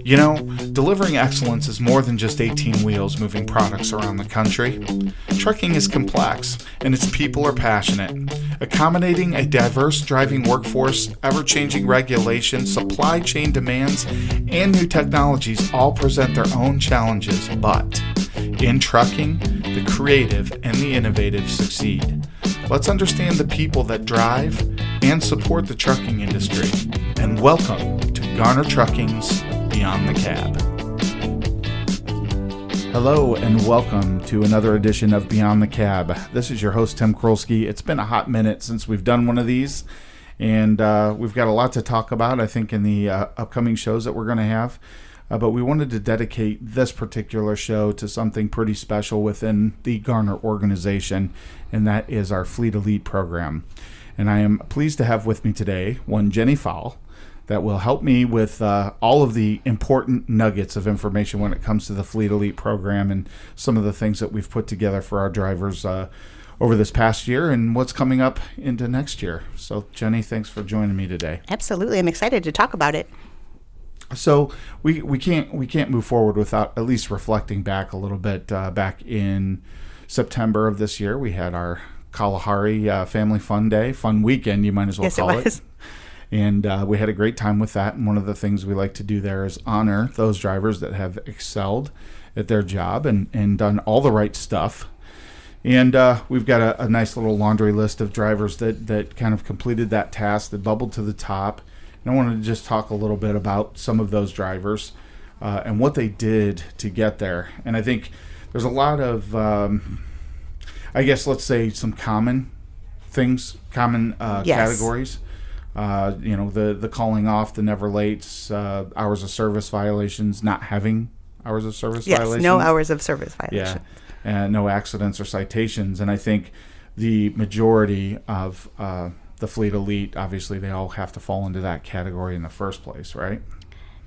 You know, delivering excellence is more than just 18 wheels moving products around the country. Trucking is complex, and its people are passionate. Accommodating a diverse driving workforce, ever-changing regulations, supply chain demands, and new technologies all present their own challenges, but in trucking, the creative and the innovative succeed. Let's understand the people that drive and support the trucking industry. And welcome to Garner Trucking's Beyond the Cab. Hello and welcome to another edition of Beyond the Cab. This is your host, Tim Krolski. It's been a hot minute since we've done one of these, and we've got a lot to talk about, I think, in the upcoming shows that we're going to have. But we wanted to dedicate this particular show to something pretty special within the Garner organization, and that is our Fleet Elite program. And I am pleased to have with me today one Jenny Fowle that will help me with all of the important nuggets of information when it comes to the Fleet Elite program and some of the things that we've put together for our drivers over this past year and what's coming up into next year. So, Jenny, thanks for joining me today. Absolutely. I'm excited to talk about it. So we can't move forward without at least reflecting back a little bit. Back in September of this year, we had our Kalahari Family Fun Weekend, you might as well call it. Yes, it was. And we had a great time with that. And one of the things we like to do there is honor those drivers that have excelled at their job and done all the right stuff. And we've got a nice little laundry list of drivers that kind of completed that task, that bubbled to the top. And I wanted to just talk a little bit about some of those drivers and what they did to get there. And I think there's a lot of, I guess, let's say some common things, Yes. categories. The calling off, the never lates, hours of service violations, not having hours of service violations. Yes, no hours of service violations. Yeah, and no accidents or citations. And I think the majority of the Fleet Elite, obviously, they all have to fall into that category in the first place, right?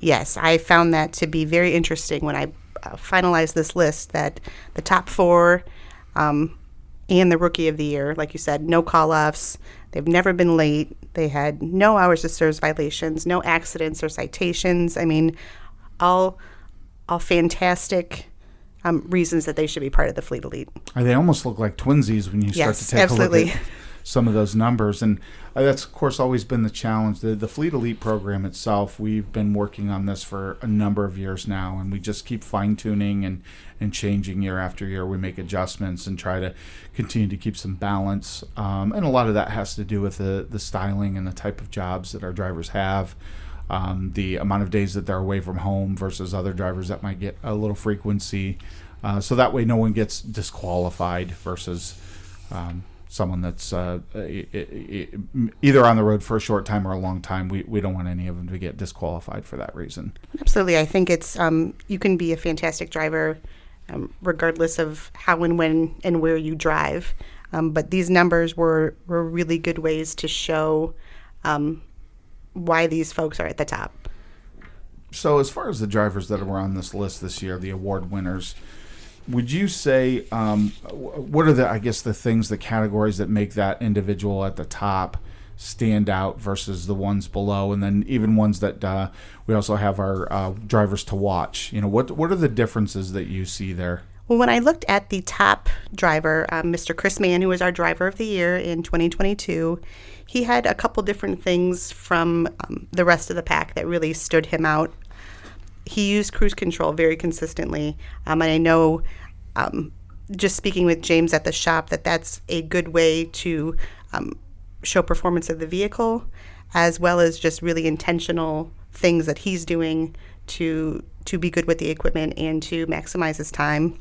Yes, I found that to be very interesting when I finalized this list, that the top four and the Rookie of the Year, like you said, no call-offs, they've never been late, they had no hours of service violations, no accidents or citations. I mean, all fantastic reasons that they should be part of the Fleet Elite. They almost look like twinsies when you start to take absolutely. a look at some of those numbers. And that's, of course, always been the challenge. The Fleet Elite program itself, we've been working on this for a number of years now, and we just keep fine-tuning and changing year after year. We make adjustments and try to continue to keep some balance. And a lot of that has to do with the styling and the type of jobs that our drivers have, the amount of days that they're away from home versus other drivers that might get a little frequency. So that way no one gets disqualified versus someone that's either on the road for a short time or a long time. We don't want any of them to get disqualified for that reason. Absolutely. I think it's you can be a fantastic driver regardless of how and when and where you drive. But these numbers were really good ways to show why these folks are at the top. So as far as the drivers that were on this list this year, the award winners, would you say, what are the things, the categories that make that individual at the top stand out versus the ones below, and then even ones that we also have our drivers to watch? What are the differences that you see there? Well, when I looked at the top driver, Mr. Chris Mann, who was our driver of the year in 2022, he had a couple different things from the rest of the pack that really stood him out. He used cruise control very consistently, and I know just speaking with James at the shop that's a good way to show performance of the vehicle, as well as just really intentional things that he's doing to be good with the equipment and to maximize his time.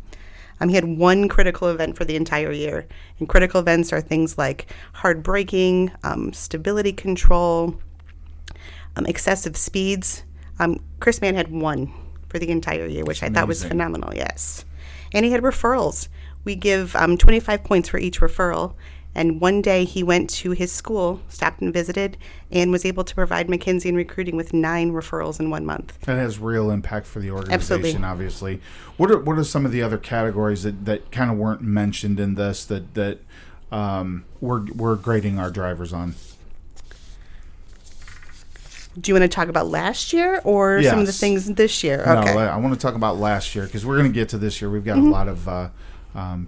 He had one critical event for the entire year, and critical events are things like hard braking, stability control, excessive speeds. Chris Mann had one for the entire year, which I thought was phenomenal, yes. And he had referrals. We give 25 points for each referral. And one day he went to his school, stopped and visited, and was able to provide McKinsey and recruiting with 9 referrals in 1 month. That has real impact for the organization, Absolutely. Obviously. What are some of the other categories that kind of weren't mentioned in this that we're grading our drivers on? Do you want to talk about last year or some of the Yes. things this year? No, Okay. I want to talk about last year because we're going to get to this year. We've got a lot of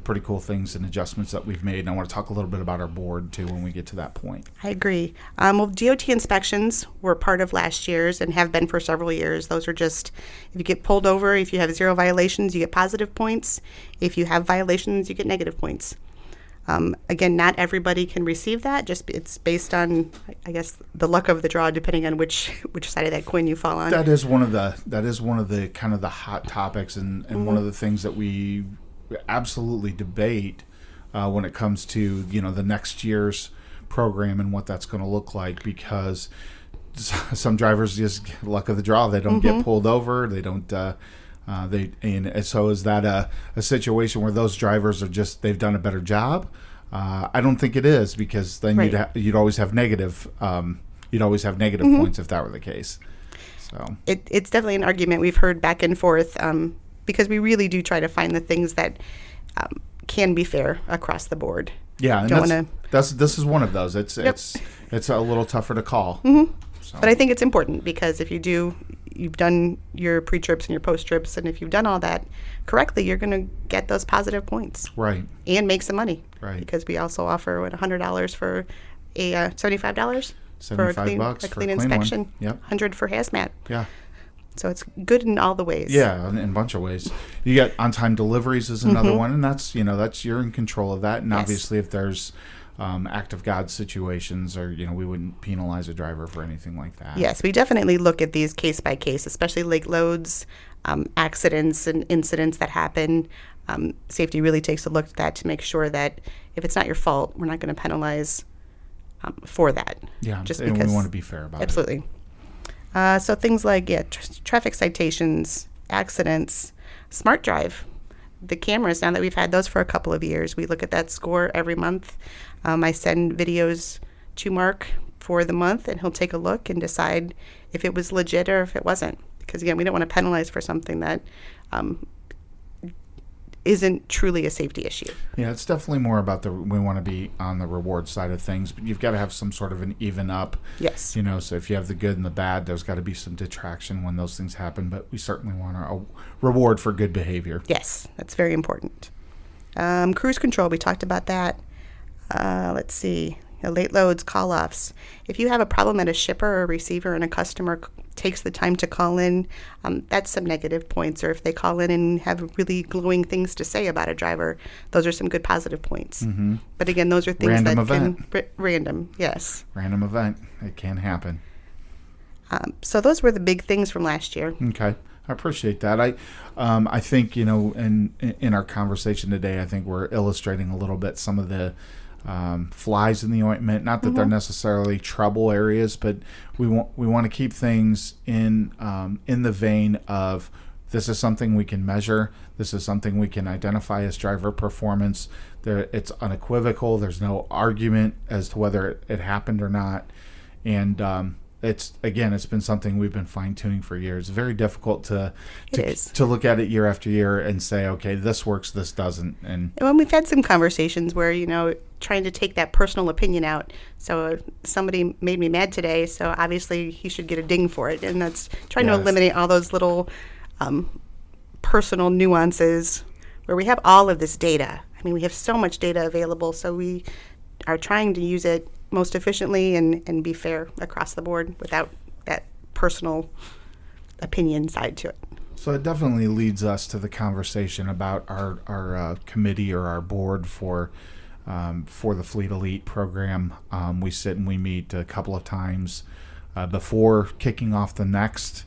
pretty cool things and adjustments that we've made. And I want to talk a little bit about our board, too, when we get to that point. I agree. Well, DOT inspections were part of last year's and have been for several years. Those are just, if you get pulled over, if you have 0 violations, you get positive points. If you have violations, you get negative points. Again, not everybody can receive that. Just it's based on, I guess, the luck of the draw, depending on which side of that coin you fall on. That is one of the kind of the hot topics and one of the things that we absolutely debate when it comes to the next year's program and what that's going to look like, because some drivers just luck of the draw, they don't get pulled over, they don't and so is that a situation where those drivers are just they've done a better job? I don't think it is, because then Right. you'd always have negative points if that were the case. So It's definitely an argument we've heard back and forth, because we really do try to find the things that can be fair across the board. yeah, and Don't this is one of those. It's Yep. it's a little tougher to call. So, But I think it's important, because if you've done your pre-trips and your post-trips, and if you've done all that correctly, you're going to get those positive points right. and make some money. Right. Because we also offer $100 for a $75 for a clean, $75 a for clean a clean one. inspection. Yep. 100 for hazmat. Yeah. So it's good in all the ways. Yeah, in a bunch of ways. You get on-time deliveries is another one, and that's you're in control of that. And Yes. obviously, if there's act of God situations, or we wouldn't penalize a driver for anything like that. Yes, we definitely look at these case by case, especially late loads, accidents and incidents that happen. Safety really takes a look at that to make sure that if it's not your fault, we're not going to penalize for that. Yeah, just and because we want to be fair about it. absolutely. So things like traffic citations, accidents, smart drive. The cameras, now that we've had those for a couple of years, we look at that score every month. I send videos to Mark for the month, and he'll take a look and decide if it was legit or if it wasn't. Because, again, we don't want to penalize for something that isn't truly a safety issue. Yeah, it's definitely more about we want to be on the reward side of things, but you've got to have some sort of an even up. Yes. So if you have the good and the bad, there's got to be some detraction when those things happen, but we certainly want a reward for good behavior. Yes, that's very important. Cruise control, we talked about that. Let's see. Late loads, call-offs. If you have a problem at a shipper or receiver and a customer takes the time to call in, that's some negative points. Or if they call in and have really glowing things to say about a driver, those are some good positive points. Mm-hmm. But again, those are things Random that event. can... Random, yes. Random event. It can happen. So those were the big things from last year. Okay. I appreciate that. I think, in our conversation today, I think we're illustrating a little bit some of the flies in the ointment. Not that they're necessarily trouble areas, but we want to keep things in the vein of this is something we can measure. This is something we can identify as driver performance. It's unequivocal. There's no argument as to whether it happened or not. And it's been something we've been fine tuning for years. It's very difficult to look at it year after year and say, okay, this works, this doesn't. And we've had some conversations where, trying to take that personal opinion out. So somebody made me mad today, so obviously he should get a ding for it. And that's trying to eliminate all those little personal nuances where we have all of this data. I mean, we have so much data available, so we are trying to use it most efficiently and be fair across the board without that personal opinion side to it. So it definitely leads us to the conversation about our committee or our board for the Fleet Elite program. We sit and we meet a couple of times before kicking off the next,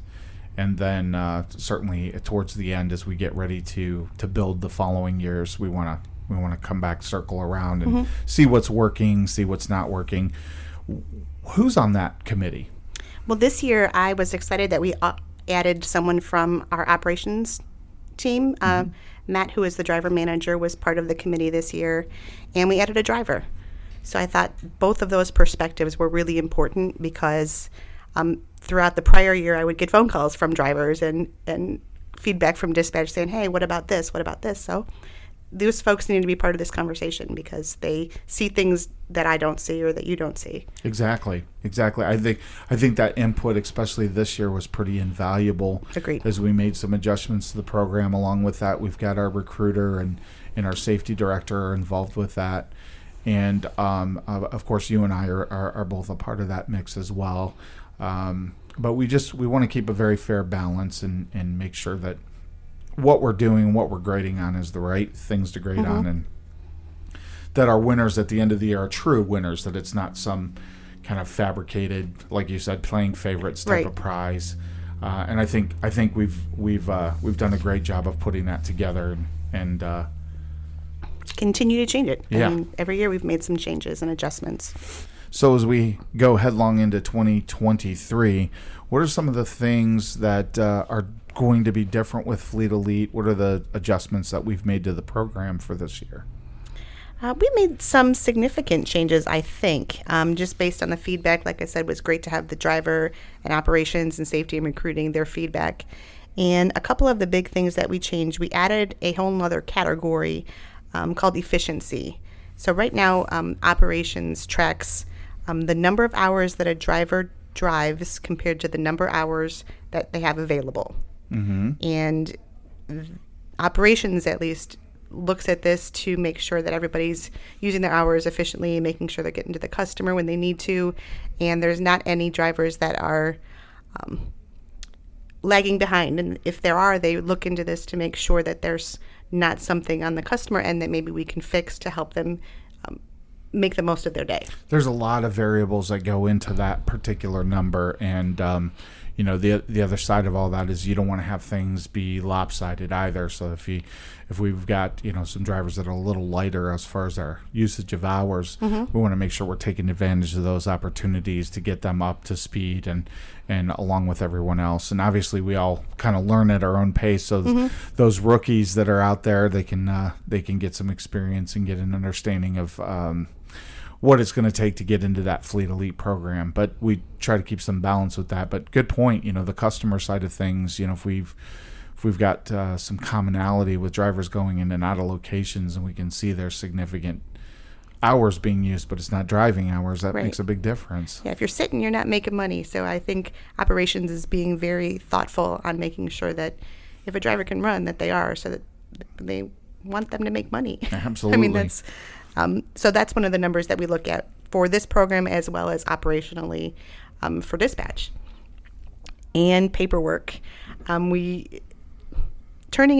and then certainly towards the end as we get ready to build the following years. We want to come back, circle around, and see what's working, see what's not working. Who's on that committee? Well, this year I was excited that we added someone from our operations team. Matt, who is the driver manager, was part of the committee this year, and we added a driver. So I thought both of those perspectives were really important because throughout the prior year I would get phone calls from drivers and feedback from dispatch saying, hey, what about this? What about this? So those folks need to be part of this conversation because they see things that I don't see or that you don't see. Exactly. I think that input, especially this year, was pretty invaluable. Agreed. As we made some adjustments to the program. Along with that, we've got our recruiter and our safety director are involved with that. And of course, you and I are both a part of that mix as well. But we want to keep a very fair balance and make sure that what we're doing, what we're grading on, is the right things to grade on, and that our winners at the end of the year are true winners. That it's not some kind of fabricated, like you said, playing favorites type of prize. And I think we've done a great job of putting that together and continue to change it. Yeah. I mean, every year we've made some changes and adjustments. So as we go headlong into 2023, what are some of the things that are going to be different with Fleet Elite? What are the adjustments that we've made to the program for this year? We made some significant changes, I think, just based on the feedback. Like I said, it was great to have the driver and operations and safety and recruiting, their feedback. And a couple of the big things that we changed, we added a whole other category called efficiency. So right now, operations tracks the number of hours that a driver drives compared to the number of hours that they have available. And operations, at least, looks at this to make sure that everybody's using their hours efficiently, making sure they're getting to the customer when they need to, and there's not any drivers that are lagging behind. And if there are, they look into this to make sure that there's not something on the customer end that maybe we can fix to help them make the most of their day. There's a lot of variables that go into that particular number, and the other side of all that is you don't want to have things be lopsided either. So if we've got some drivers that are a little lighter as far as our usage of hours, we want to make sure we're taking advantage of those opportunities to get them up to speed and along with everyone else. And obviously we all kind of learn at our own pace. So those rookies that are out there, they can get some experience and get an understanding of what it's going to take to get into that Fleet Elite program. But we try to keep some balance with that. But good point, the customer side of things, if we've got some commonality with drivers going in and out of locations and we can see there's significant hours being used, but it's not driving hours, that makes a big difference. Yeah, if you're sitting, you're not making money. So I think operations is being very thoughtful on making sure that if a driver can run, that they are, so that they want them to make money. Absolutely. I mean, that's so that's one of the numbers that we look at for this program as well as operationally for dispatch. And paperwork. Turning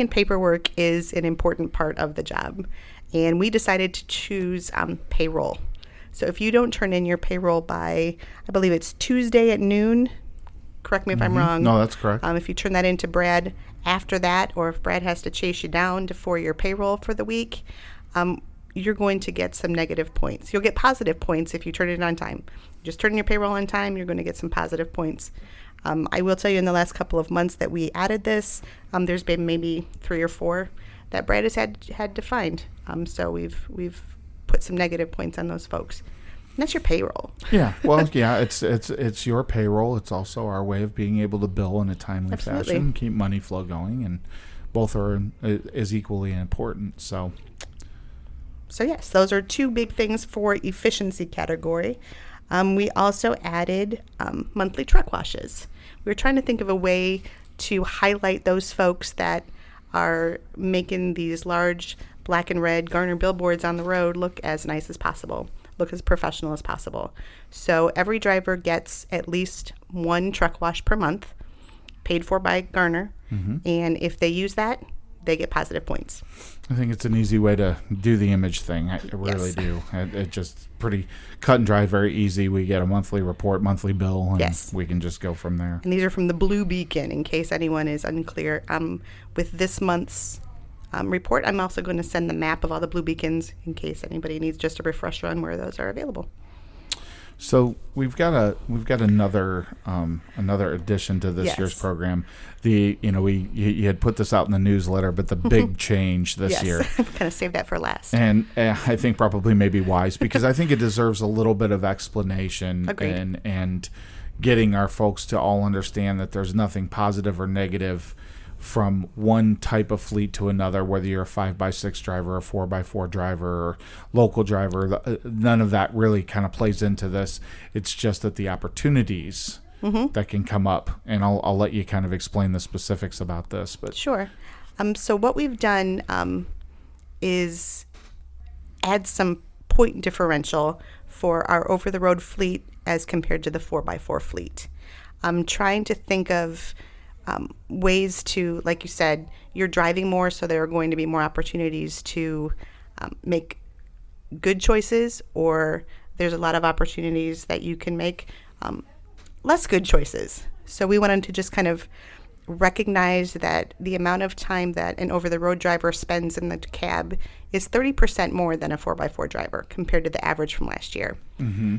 in paperwork is an important part of the job. And we decided to choose payroll. So if you don't turn in your payroll by, I believe it's Tuesday at noon, correct me if I'm wrong. No, that's correct. If you turn that into Brad after that, or if Brad has to chase you down for your payroll for the week, you're going to get some negative points. You'll get positive points if you turn it on time. Just turn your payroll on time, you're going to get some positive points. I will tell you in the last couple of months that we added this, there's been maybe 3 or 4 that Brad has had to find. So we've put some negative points on those folks. And that's your payroll. Yeah, well, yeah, it's your payroll. It's also our way of being able to bill in a timely fashion, keep money flow going, and both are as equally important. So yes, those are 2 big things for efficiency category. We also added monthly truck washes. We were trying to think of a way to highlight those folks that are making these large black and red Garner billboards on the road look as nice as possible, look as professional as possible. So every driver gets at least 1 truck wash per month, paid for by Garner. And if they use that, they get positive points. I think it's an easy way to do the image thing. I really do. It just pretty cut and dry, very easy. We get a monthly report, monthly bill, and we can just go from there. And these are from the Blue Beacon, in case anyone is unclear. With this month's report, I'm also going to send the map of all the Blue Beacons in case anybody needs just a refresher on where those are available. So we've got another addition to this year's program. You had put this out in the newsletter, but the big change this year. Kind of saved that for last. And I think probably maybe wise, because I think it deserves a little bit of explanation. Agreed. and getting our folks to all understand that there's nothing positive or negative from one type of fleet to another, whether you're a 5x6 driver, a 4x4 driver, or local driver. None of that really kind of plays into this. It's just that the opportunities that can come up, and I'll let you kind of explain the specifics about this. But Sure. So what we've done is add some point differential for our over-the-road fleet as compared to the 4x4 fleet. I'm trying to think of ways to, like you said, you're driving more, so there are going to be more opportunities to make good choices, or there's a lot of opportunities that you can make less good choices. So we wanted to just kind of recognize that the amount of time that an over-the-road driver spends in the cab is 30% more than a 4x4 driver compared to the average from last year.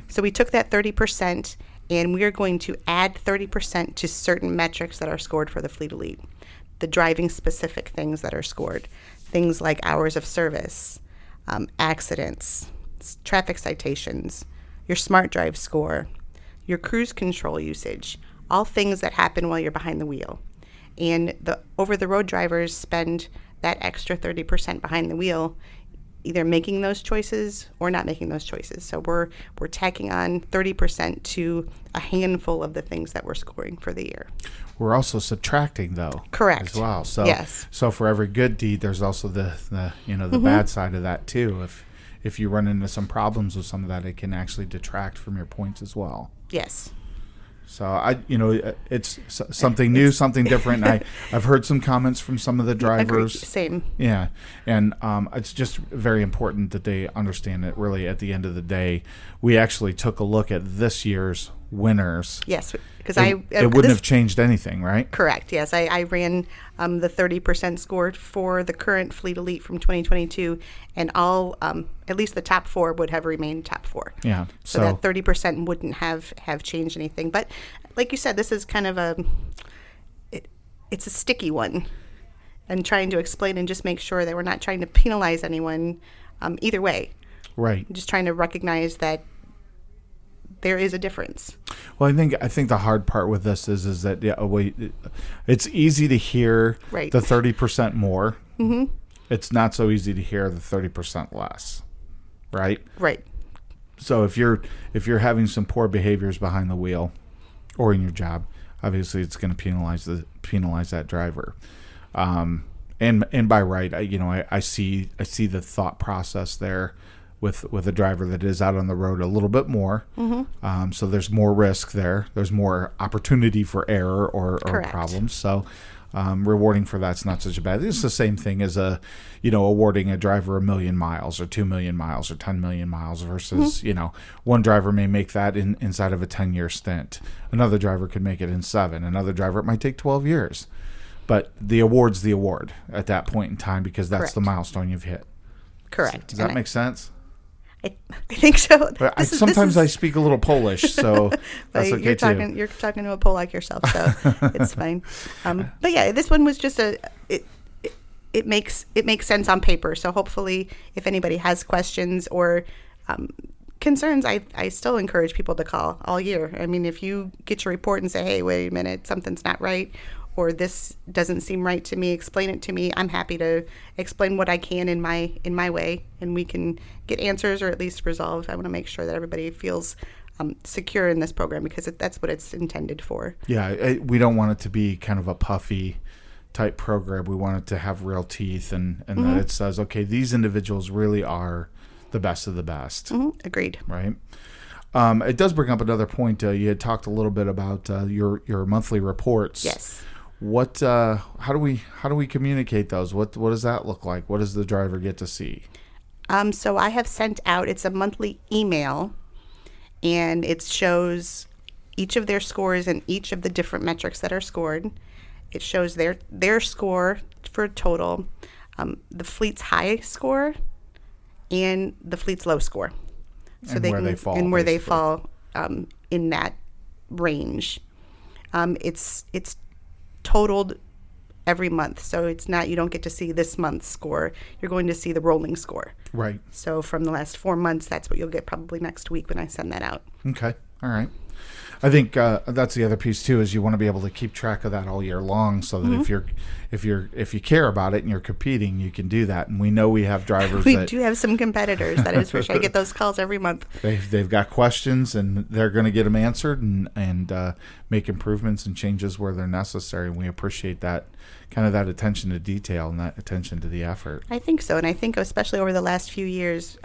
So we took that 30% and we are going to add 30% to certain metrics that are scored for the Fleet Elite. The driving specific things that are scored. Things like hours of service, accidents, traffic citations, your smart drive score, your cruise control usage, all things that happen while you're behind the wheel. And the over-the-road drivers spend that extra 30% behind the wheel either making those choices or not making those choices. So we're tacking on 30% to a handful of the things that we're scoring for the year. we're also subtracting, though. Correct. As well. So, yes. So for every good deed, there's also the bad side of that, too. If you run into some problems with some of that, it can actually detract from your points as well. Yes. So it's something new, something different. I've heard some comments from some of the drivers. Agreed. Same. Yeah, and it's just very important that they understand that. Really, at the end of the day, we actually took a look at this year's winners. Yes, because it wouldn't have changed anything, right? Correct. Yes, I ran the 30% score for the current Fleet Elite from 2022, and all at least the top four would have remained top four. Yeah. So that 30% wouldn't have changed anything. But like you said, this is kind of it's a sticky one, and trying to explain and just make sure that we're not trying to penalize anyone either way. Right. Just trying to recognize that there is a difference. Well, I think the hard part with this is that it's easy to hear right. the 30% more. Mm-hmm. It's not so easy to hear the 30% less, right? Right. So if you're having some poor behaviors behind the wheel or in your job, obviously it's going to penalize that driver. And by right, I see the thought process there with a driver that is out on the road a little bit more. Mm-hmm. So there's more risk there. There's more opportunity for error or problems. So rewarding for that's not such a bad thing. It's the same thing as awarding a driver 1 million miles or 2 million miles or 10 million miles versus, one driver may make that inside of a 10-year stint. Another driver could make it in 7. Another driver, it might take 12 years. But the award's the award at that point in time because that's Correct. the milestone you've hit. Correct. Does that make sense? I think so. Sometimes I speak a little Polish, so that's okay too. You're talking to a Polak yourself, so it's fine. But yeah, this one was just it makes sense on paper. So hopefully, if anybody has questions or concerns, I still encourage people to call all year. I mean, if you get your report and say, "Hey, wait a minute, something's not right," or this doesn't seem right to me, explain it to me. I'm happy to explain what I can in my way, and we can get answers or at least resolve. I want to make sure that everybody feels secure in this program because that's what it's intended for. Yeah, we don't want it to be kind of a puffy type program. We want it to have real teeth and mm-hmm. that it says, okay, these individuals really are the best of the best. Mm-hmm. Agreed. Right. It does bring up another point. You had talked a little bit about your monthly reports. Yes. What? How do we communicate those? What does that look like? What does the driver get to see? So I have sent out. It's a monthly email, and it shows each of their scores and each of the different metrics that are scored. It shows their score for total, the fleet's high score, and the fleet's low score. So and where they fall in that range. It's totaled every month, so it's not, you don't get to see this month's score. You're going to see the rolling score. Right. So from the last 4 months, that's what you'll get probably next week when I send that out. Okay. All right. I think that's the other piece too, is you want to be able to keep track of that all year long, so that if you care about it and you're competing, you can do that. And we know we have drivers. We do have some competitors. That is for sure. I get those calls every month. They've got questions, and they're going to get them answered, and make improvements and changes where they're necessary. And we appreciate that kind of that attention to detail and that attention to the effort. I think so, and I think especially over the last few years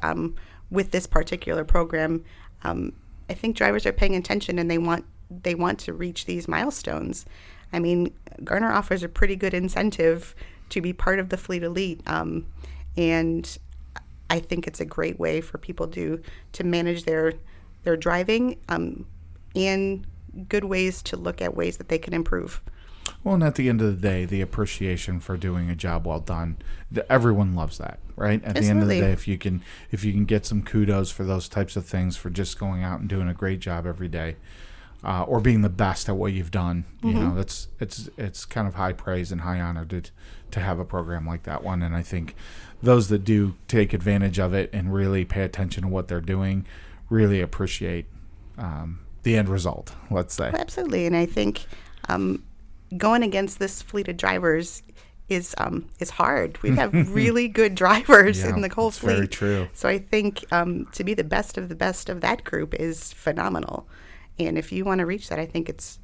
with this particular program. I think drivers are paying attention, and they want to reach these milestones. I mean, Garner offers a pretty good incentive to be part of the Fleet Elite, and I think it's a great way for people to manage their driving, and good ways to look at ways that they can improve. Well, and at the end of the day, the appreciation for doing a job well done, everyone loves that, right? At the end of the day, if you can get some kudos for those types of things, for just going out and doing a great job every day, or being the best at what you've done, you know, it's kind of high praise and high honor to have a program like that one. And I think those that do take advantage of it and really pay attention to what they're doing really appreciate the end result, let's say. Well, absolutely, and I think going against this fleet of drivers is hard. We have really good drivers in the whole fleet. Very true. So I think to be the best of that group is phenomenal. And if you want to reach that, I think it's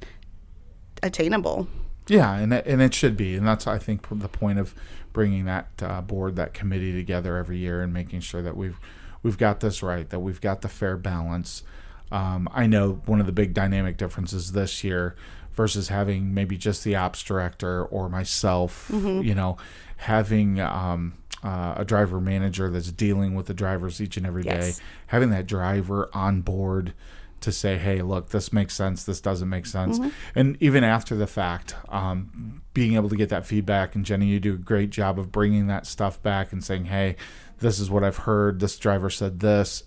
attainable. Yeah, and it should be. And that's, I think, the point of bringing that board, that committee together every year, and making sure that we've got this right, that we've got the fair balance. I know one of the big dynamic differences this year versus having maybe just the ops director or myself, you know, having a driver manager that's dealing with the drivers each and every day, having that driver on board to say, hey, look, this makes sense, this doesn't make sense. And even after the fact, being able to get that feedback. And Jenny, you do a great job of bringing that stuff back and saying, hey, this is what I've heard, this driver said this,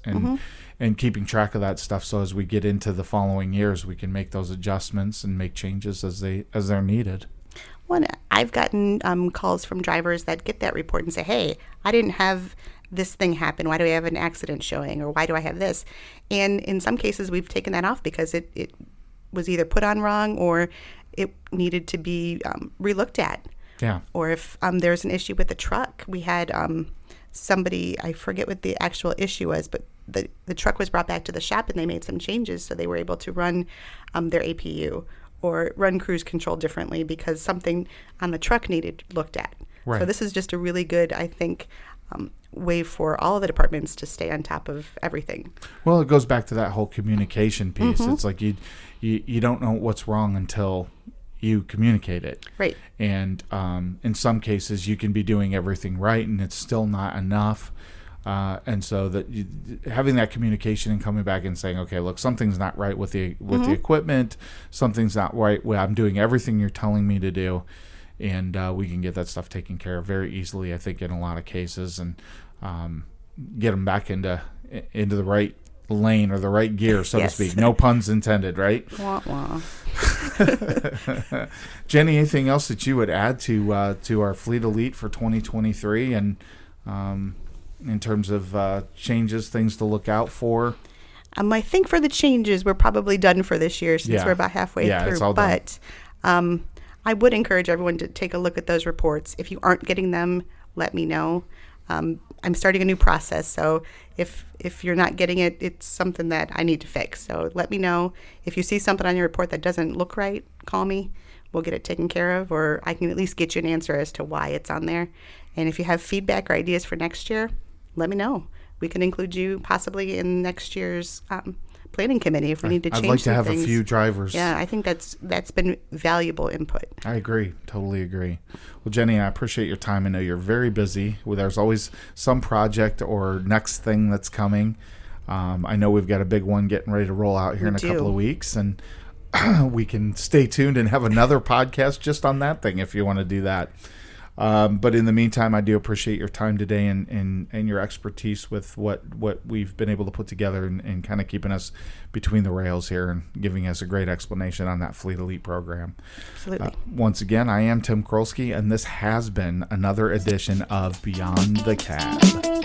and keeping track of that stuff, so as we get into the following years, we can make those adjustments and make changes as they're needed. Well, I've gotten calls from drivers that get that report and say, hey, I didn't have this thing happen. Why do I have an accident showing? Or why do I have this? And in some cases, we've taken that off because it was either put on wrong, or it needed to be relooked at. Yeah. Or if there's an issue with the truck, we had somebody, I forget what the actual issue was, but the truck was brought back to the shop, and they made some changes, so they were able to run their APU or run cruise control differently because something on the truck needed looked at. Right. So this is just a really good, I think, way for all of the departments to stay on top of everything. Well, it goes back to that whole communication piece. It's like you don't know what's wrong until you communicate it. Right. And in some cases, you can be doing everything right, and it's still not enough. And so that having that communication and coming back and saying, okay, look, something's not right with the equipment. Something's not right. Well, I'm doing everything you're telling me to do. And we can get that stuff taken care of very easily, I think, in a lot of cases, and get them back into the right lane or the right gear, so to speak. No puns intended, right? Wah, wah. Jenny, anything else that you would add to our Fleet Elite for 2023, and in terms of changes, things to look out for? I think for the changes, we're probably done for this year, since we're about halfway through. It's all done. But I would encourage everyone to take a look at those reports. If you aren't getting them, let me know. I'm starting a new process, so if you're not getting it, it's something that I need to fix. So let me know. If you see something on your report that doesn't look right, call me. We'll get it taken care of, or I can at least get you an answer as to why it's on there. And if you have feedback or ideas for next year, let me know. We can include you possibly in next year's planning committee if we need to change I'd like to have things. A few drivers. Yeah, I think that's been valuable input. I agree. Totally agree. Well, Jenny, I appreciate your time. I know you're very busy. There's always some project or next thing that's coming. I know we've got a big one getting ready to roll out here in a couple of weeks, and we can stay tuned and have another podcast just on that thing if you want to do that. But in the meantime, I do appreciate your time today and your expertise with what we've been able to put together, and kind of keeping us between the rails here and giving us a great explanation on that Fleet Elite program. Absolutely. Once again, I am Tim Krolski, and this has been another edition of Beyond the Cab.